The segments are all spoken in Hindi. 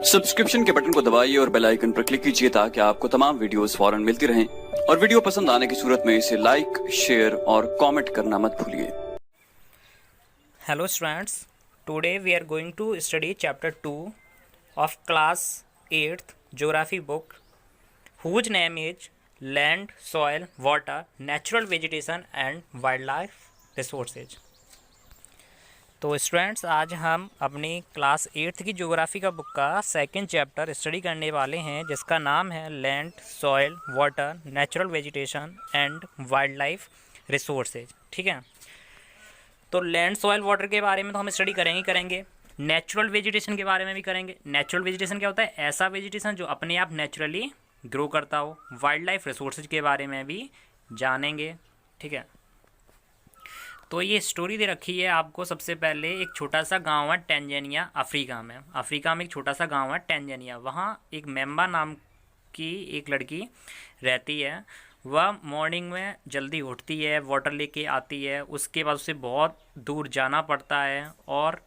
सब्सक्रिप्शन के बटन को दबाइए और बेल आइकन पर क्लिक कीजिए ताकि आपको तमाम वीडियोस फौरन मिलती रहें और वीडियो पसंद आने की सूरत में इसे लाइक, शेयर और कमेंट करना मत भूलिए। Hello students, today we are going to study chapter 2 of class 8th geography book whose name is Land, Soil, Water, Natural Vegetation and Wildlife Resources। तो स्टूडेंट्स आज हम अपनी क्लास 8th की ज्योग्राफी का बुक का सेकंड चैप्टर स्टडी करने वाले हैं जिसका नाम है land, soil, water, natural vegetation and wild life resources. ठीक है, तो लैंड, सॉइल, वाटर के बारे में तो हम स्टडी करेंगे। नेचुरल वेजिटेशन के बारे में भी करेंगे। नेचुरल वेजिटेशन क्या होता है? ऐसा वेजिटेशन जो अपने आप नेचुरली ग्रो करता हो। वाइल्ड लाइफ रिसोर्सेज के बारे में भी जानेंगे। ठीक है, तो ये स्टोरी दे रखी है आपको। सबसे पहले एक छोटा सा गांव है टैंजानिया, अफ्रीका में एक छोटा सा गांव है टैंजानिया। वहाँ एक मेम्बा नाम की एक लड़की रहती है। वह मॉर्निंग में जल्दी उठती है, वाटर लेके आती है। उसके बाद उसे बहुत दूर जाना पड़ता है और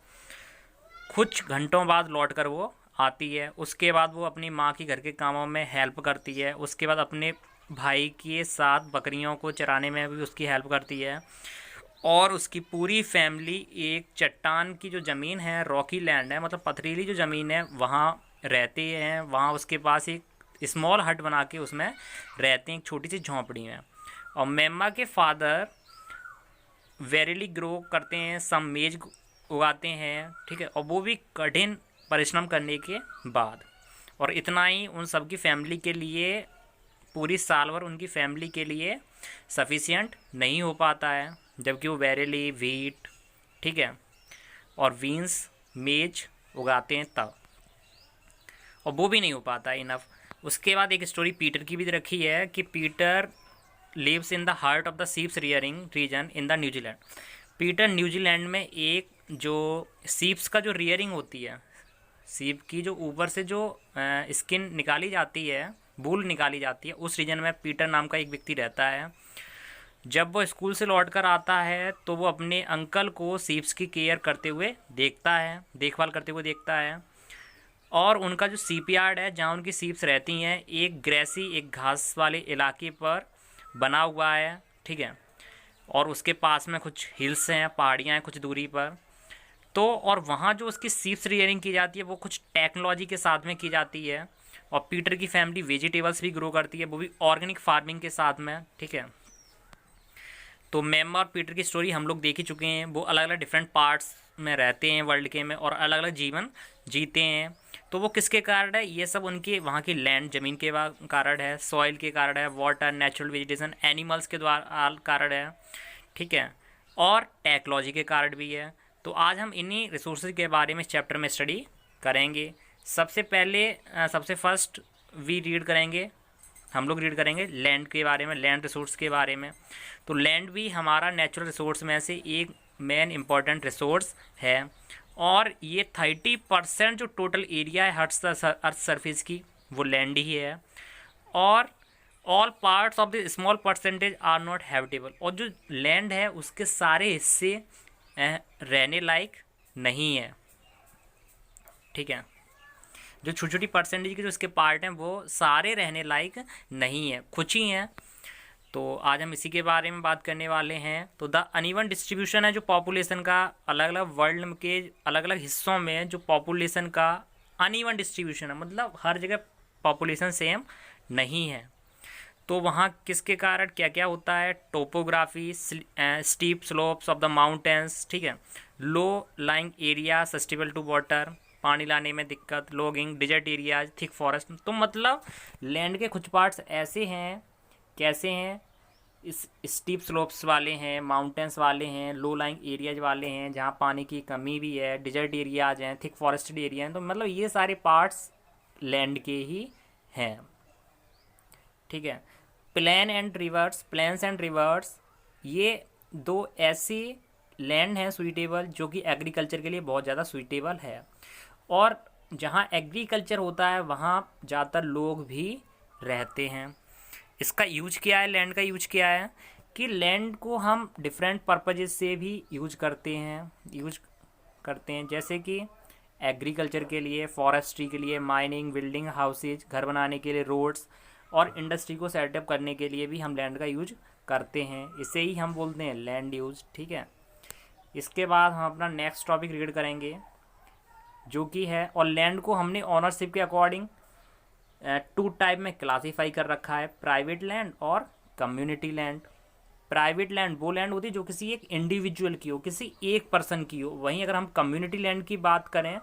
कुछ घंटों बाद लौटकर वो आती है। उसके बाद वो अपनी माँ की घर के कामों में हेल्प करती है। उसके बाद अपने भाई के साथ बकरियों को चराने में भी उसकी हेल्प करती है। और उसकी पूरी फैमिली एक चट्टान की जो ज़मीन है, रॉकी लैंड है, मतलब पथरीली जो ज़मीन है, वहाँ रहते हैं। वहाँ उसके पास एक स्मॉल हट बना के उसमें रहते हैं, एक छोटी सी झोंपड़ी में। और मेम्मा के फादर वेरीली ग्रो करते हैं, सम मेज उगाते हैं। ठीक है, और वो भी कठिन परिश्रम करने के बाद। और इतना ही उन सब की फैमिली के लिए, पूरी साल भर उनकी फैमिली के लिए सफिशिएंट नहीं हो पाता है, जबकि वो वेरीली वीट, ठीक है, और बीन्स, मेज उगाते हैं तब, और वो भी नहीं हो पाता इनफ। उसके बाद एक स्टोरी पीटर की भी रखी है कि Peter lives in the heart of the sheeps rearing region in the New Zealand. Peter New Zealand में एक जो सीप्स का जो रियरिंग होती है, सीप की जो ऊपर से जो स्किन निकाली जाती है, वूल निकाली जाती है, उस रीजन में पीटर नाम का एक व्यक्ति रहता है। जब वो स्कूल से लौटकर आता है तो वो अपने अंकल को सीप्स की केयर करते हुए देखता है, देखभाल करते हुए देखता है। और उनका जो सीप यार्ड है, जहाँ उनकी सीप्स रहती हैं, एक ग्रेसी, एक घास वाले इलाके पर बना हुआ है। ठीक है, और उसके पास में कुछ हिल्स हैं, पहाड़ियाँ हैं कुछ दूरी पर। तो और वहाँ जो उसकी सीप्स रियरिंग की जाती है वो कुछ टेक्नोलॉजी के साथ में की जाती है। और पीटर की फैमिली वेजिटेबल्स भी ग्रो करती है, वो भी ऑर्गेनिक फार्मिंग के साथ में। ठीक है, तो मेम्मा और पीटर की स्टोरी हम लोग देख ही चुके हैं। वो अलग अलग डिफरेंट पार्ट्स में रहते हैं वर्ल्ड के में और अलग अलग जीवन जीते हैं। तो वो किसके कारण है? ये सब उनकी वहाँ की लैंड, ज़मीन के कारण है, सॉइल के कारण है, वाटर, नेचुरल वेजिटेशन, एनिमल्स के द्वारा कारण है। ठीक है, और टेक्नोलॉजी के कारण भी है। तो आज हम इन्हीं रिसोर्सेज के बारे में इस चैप्टर में स्टडी करेंगे। सबसे फर्स्ट हम लोग रीड करेंगे लैंड के बारे में, लैंड रिसोर्स के बारे में। तो लैंड भी हमारा नेचुरल रिसोर्स में से एक मेन इम्पॉर्टेंट रिसोर्स है। और ये 30% जो टोटल एरिया है अर्थ सरफेस की, वो लैंड ही है। और all parts of the small percentage are not habitable. और जो लैंड है उसके सारे हिस्से रहने लायक नहीं है। ठीक है, जो छोटी छोटी परसेंटेज के जो इसके पार्ट हैं वो सारे रहने लायक नहीं है, कुछ ही हैं। तो आज हम इसी के बारे में बात करने वाले हैं। तो द अनइवन डिस्ट्रीब्यूशन है जो पॉपुलेशन का, अलग अलग वर्ल्ड के अलग अलग हिस्सों में जो पॉपुलेशन का अनइवन डिस्ट्रीब्यूशन है, मतलब हर जगह पॉपुलेशन सेम नहीं है। तो वहाँ किसके कारण क्या क्या होता है? Topography, steep slopes of the mountains, ठीक है, low lying area suitable to water, पानी लाने में दिक्कत, logging, desert areas, thick forest. तो मतलब लैंड के कुछ पार्ट्स ऐसे हैं, कैसे हैं? इस स्टीप स्लोप्स वाले हैं, माउंटेन्स वाले हैं, लो लाइंग एरियाज वाले हैं जहाँ पानी की कमी भी है, डिजर्ट एरियाज हैं, थिक फॉरेस्टेड एरिया हैं। तो मतलब ये सारे पार्ट्स लैंड के ही हैं। ठीक है, प्लेन्स एंड रिवर्स ये दो ऐसी लैंड हैं सुइटेबल जो कि एग्रीकल्चर के लिए बहुत ज़्यादा सुइटेबल है। और जहाँ एग्रीकल्चर होता है वहाँ ज़्यादातर लोग भी रहते हैं। इसका यूज क्या है? लैंड का यूज क्या है कि लैंड को हम डिफरेंट पर्पजेस से भी यूज करते हैं, जैसे कि एग्रीकल्चर के लिए, फॉरेस्ट्री के लिए, माइनिंग, बिल्डिंग हाउसेज, घर बनाने के लिए, रोड्स और इंडस्ट्री को सेटअप करने के लिए भी हम लैंड का यूज करते हैं। इसे ही हम बोलते हैं लैंड यूज। ठीक है, इसके बाद हम अपना नेक्स्ट टॉपिक रीड करेंगे जो कि है, और लैंड को हमने ऑनरशिप के अकॉर्डिंग 2 टाइप में क्लासीफाई कर रखा है, प्राइवेट लैंड और कम्युनिटी लैंड। प्राइवेट लैंड वो लैंड होती है जो किसी एक इंडिविजुअल की हो, किसी एक पर्सन की हो। वहीं अगर हम कम्युनिटी लैंड की बात करें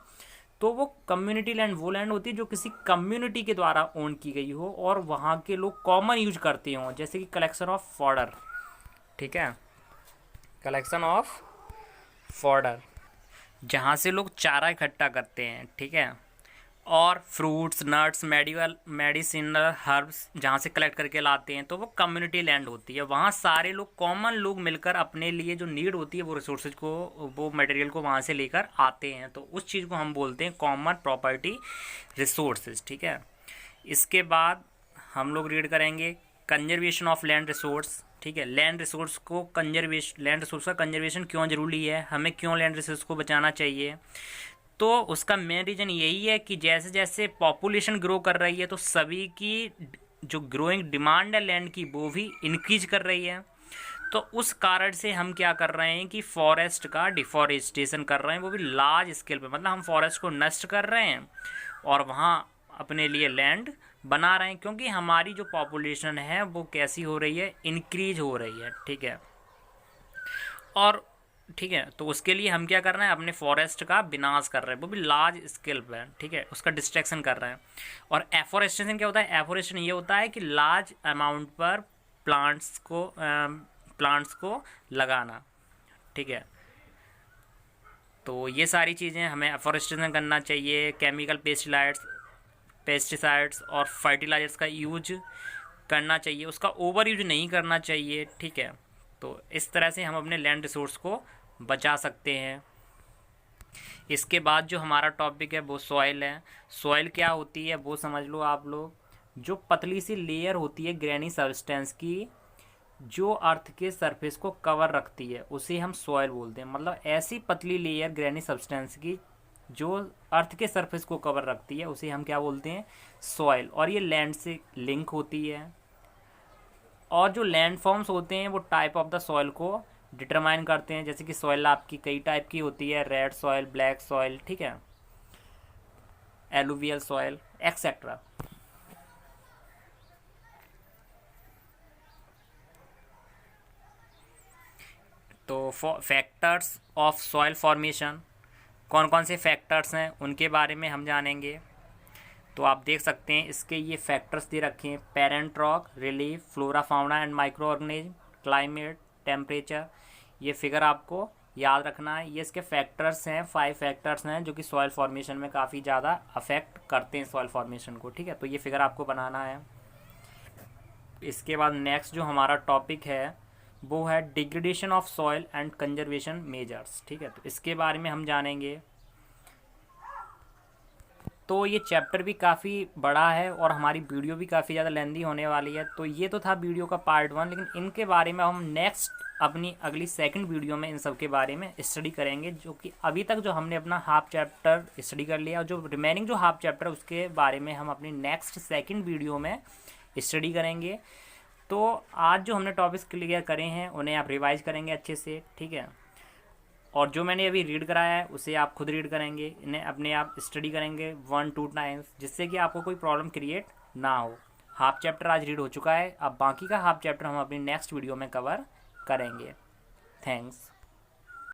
तो वो कम्युनिटी लैंड वो लैंड होती है जो किसी कम्युनिटी के द्वारा ओन की गई हो और वहाँ के लोग कॉमन यूज करते हों, जैसे कि कलेक्शन ऑफ फॉडर। ठीक है, कलेक्शन ऑफ फॉडर, जहाँ से लोग चारा इकट्ठा करते हैं। ठीक है, और फ्रूट्स, नट्स, मेडिसिनल हर्ब्स जहाँ से कलेक्ट करके लाते हैं, तो वो कम्युनिटी लैंड होती है। वहाँ सारे लोग, कॉमन लोग मिलकर अपने लिए जो नीड होती है वो रिसोर्सेज को, वो मटेरियल को वहाँ से लेकर आते हैं, तो उस चीज़ को हम बोलते हैं कॉमन प्रॉपर्टी रिसोर्सेज। ठीक है, इसके बाद हम लोग रीड करेंगे कंजर्वेशन ऑफ लैंड रिसोर्स। ठीक है, लैंड रिसोर्स को लैंड रिसोर्स का कंजर्वेशन क्यों जरूरी है, हमें क्यों लैंड रिसोर्स को बचाना चाहिए। तो उसका मेन रीज़न यही है कि जैसे जैसे पॉपुलेशन ग्रो कर रही है तो सभी की जो ग्रोइंग डिमांड है लैंड की वो भी इंक्रीज कर रही है। तो उस कारण से हम क्या कर रहे हैं कि फॉरेस्ट का डिफॉरेस्टेशन कर रहे हैं, वो भी लार्ज स्केल पे। मतलब हम फॉरेस्ट को नष्ट कर रहे हैं और वहाँ अपने लिए लैंड बना रहे हैं, क्योंकि हमारी जो पॉपुलेशन है वो कैसी हो रही है, इंक्रीज हो रही है। ठीक है, और ठीक है, तो उसके लिए हम क्या कर रहे हैं, अपने फॉरेस्ट का विनाश कर रहे हैं, वो भी लार्ज स्केल पे। ठीक है, उसका डिस्ट्रैक्शन कर रहे हैं। और एफोरेस्टेशन क्या होता है, एफोरेस्टेशन ये होता है कि लार्ज अमाउंट पर प्लांट्स को लगाना। ठीक है, तो ये सारी चीज़ें हमें एफोरेस्टेशन करना चाहिए। केमिकल पेस्टिसाइड्स और फर्टिलाइजर्स का यूज करना चाहिए, उसका ओवर यूज नहीं करना चाहिए। ठीक है, तो इस तरह से हम अपने लैंड रिसोर्स को बचा सकते हैं। इसके बाद जो हमारा टॉपिक है वो सॉइल है। सॉइल क्या होती है वो समझ लो आप लोग। जो पतली सी लेयर होती है ग्रेनी सब्सटेंस की, जो अर्थ के सरफेस को कवर रखती है, उसे हम सॉइल बोलते हैं। मतलब ऐसी पतली लेयर ग्रेनी सब्सटेंस की जो अर्थ के सरफेस को कवर रखती है, उसे हम क्या बोलते हैं, सॉइल। और ये लैंड से लिंक होती है। और जो लैंड फॉर्म्स होते हैं वो टाइप ऑफ द सॉइल को डिटरमाइन करते हैं। जैसे कि सॉइल आपकी कई टाइप की होती है, रेड सॉइल, ब्लैक सॉइल, ठीक है, एलुवियल सॉइल एक्सेट्रा। तो फैक्टर्स ऑफ सॉइल फॉर्मेशन, कौन कौन से फैक्टर्स हैं उनके बारे में हम जानेंगे। तो आप देख सकते हैं इसके ये फैक्टर्स दे रखे हैं, parent rock, relief, flora fauna and micro organism, climate, temperature. ये फिगर आपको याद रखना है। ये इसके फैक्टर्स हैं, 5 फैक्टर्स हैं जो कि सॉइल फॉर्मेशन में काफ़ी ज़्यादा अफेक्ट करते हैं सॉइल फॉर्मेशन को। ठीक है, तो ये फिगर आपको बनाना है। इसके बाद नेक्स्ट जो हमारा टॉपिक है वो है degradation of soil and conservation measures. ठीक है, तो इसके बारे में हम जानेंगे। तो ये चैप्टर भी काफ़ी बड़ा है और हमारी वीडियो भी काफ़ी ज़्यादा लेंदी होने वाली है। तो ये तो था वीडियो का पार्ट 1, लेकिन इनके बारे में हम नेक्स्ट अपनी अगली सेकंड वीडियो में इन सब के बारे में स्टडी करेंगे। जो कि अभी तक जो हमने अपना हाफ चैप्टर स्टडी कर लिया, और जो रिमेनिंग जो हाफ चैप्टर है उसके बारे में हम अपनी नेक्स्ट सेकंड वीडियो में स्टडी करेंगे। तो आज जो हमने टॉपिक्स क्लियर करे हैं उन्हें आप रिवाइज करेंगे अच्छे से। ठीक है, और जो मैंने अभी रीड कराया है उसे आप खुद रीड करेंगे, इन्हें अपने आप स्टडी करेंगे 1-2 टाइम्स, जिससे कि आपको कोई प्रॉब्लम क्रिएट ना हो। हाफ चैप्टर आज रीड हो चुका है, अब बाकी का हाफ चैप्टर हम अपनी नेक्स्ट वीडियो में कवर करेंगे। थैंक्स।